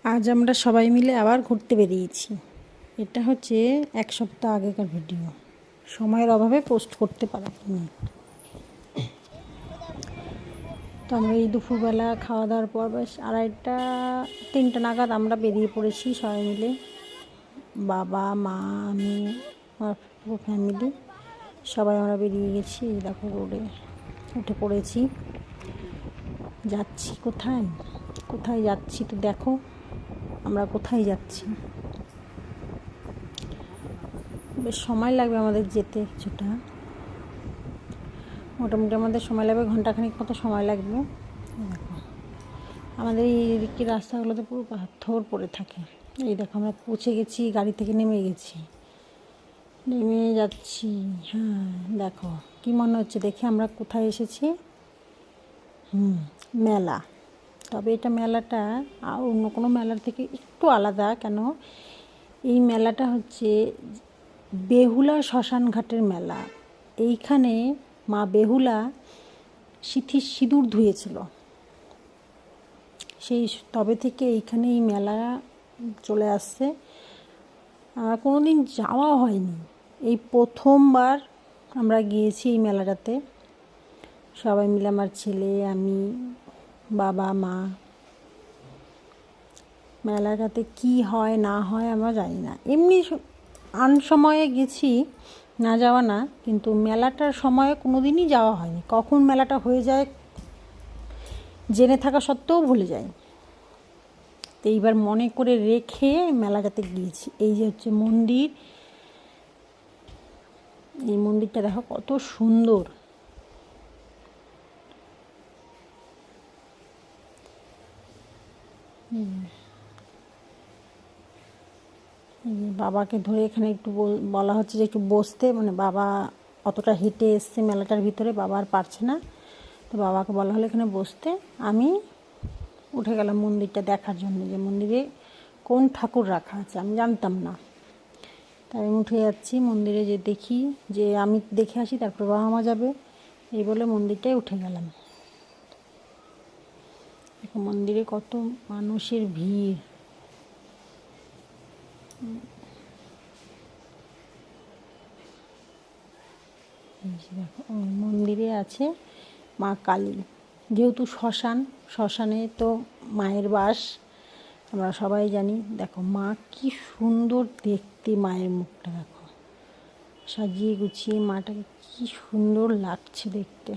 আজ আমরা সবাই মিলে আবার ঘুরতে বেরিয়েছি। এটা হচ্ছে এক সপ্তাহ আগেকার ভিডিও, সময়ের অভাবে পোস্ট করতে পারিনি। তো আমরা এই দুপুরবেলা খাওয়া দাওয়ার পর বেশ 2:30-3টা নাগাদ আমরা বেরিয়ে পড়েছি সবাই মিলে, বাবা মা আমি আমার পুরো ফ্যামিলি সবাই আমরা বেরিয়ে গেছি। এই দেখো রোডে উঠে পড়েছি। যাচ্ছি কোথায় কোথায় যাচ্ছি তো দেখো আমরা কোথায় যাচ্ছি। বেশ সময় লাগবে আমাদের যেতে, কিছুটা মোটামুটি আমাদের সময় লাগবে ঘন্টাখানিক মতো সময় লাগবে। দেখো আমাদের এই দিকের রাস্তাগুলোতে পুরো পাথর পড়ে থাকে। এই দেখো আমরা পৌঁছে গেছি, গাড়ি থেকে নেমে যাচ্ছি। হ্যাঁ দেখো কি মনে হচ্ছে দেখে আমরা কোথায় এসেছি। মেলা। তবে এটা মেলাটা আর অন্য কোনো মেলার থেকে একটু আলাদা। কেন? এই মেলাটা হচ্ছে বেহুলা শ্মশান ঘাটের মেলা। এইখানে মা বেহুলা সিঁদুর ধুয়েছিল, সেই তবে থেকে এইখানে এই মেলা চলে আসছে। কোনো দিন যাওয়া হয়নি, এই প্রথমবার আমরা গিয়েছি এই মেলাটাতে সবাই মিলে, আমার ছেলে আমি বাবা মা। মেলাটাতে কি হয় না হয় আমরা জানি না, এমনি আন সময়ে গেছি, না যাওয়া না, কিন্তু মেলাটার সময়ে কোনো দিনই যাওয়া হয়নি। কখন মেলাটা হয়ে যায় জেনে থাকা সত্ত্বেও ভুলে যাই। তো এইবার মনে করে রেখে মেলাটাতে গিয়েছি। এই যে হচ্ছে মন্দির, এই মন্দিরটা দেখো কত সুন্দর। বাবাকে ধরে এখানে একটু বলা হচ্ছে যে একটু বসতে, মানে বাবা অতটা হেঁটে এসছে মেলাটার ভিতরে, বাবা আর পারছে না। তো বাবাকে বলা হলো এখানে বসতে। আমি উঠে গেলাম মন্দিরটা দেখার জন্য, যে মন্দিরে কোন ঠাকুর রাখা আছে আমি জানতাম না। তাই আমি উঠে যাচ্ছি মন্দিরে, যে দেখি, যে আমি দেখে আসি তারপর বাবা মা যাবে, এই বলে মন্দিরটায় উঠে গেলাম। মন্দিরে কত মানুষের ভিড়। দেখো মন্দিরে আছে মা কালী। যেহেতু শ্মশানে তো মায়ের বাস, আমরা সবাই জানি। দেখো মা কি সুন্দর দেখতে, মায়ের মুখটা দেখো সাজিয়ে গুছিয়ে মাটাকে কি সুন্দর লাগছে দেখতে।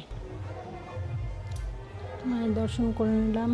মায়ের দর্শন করে নিলাম।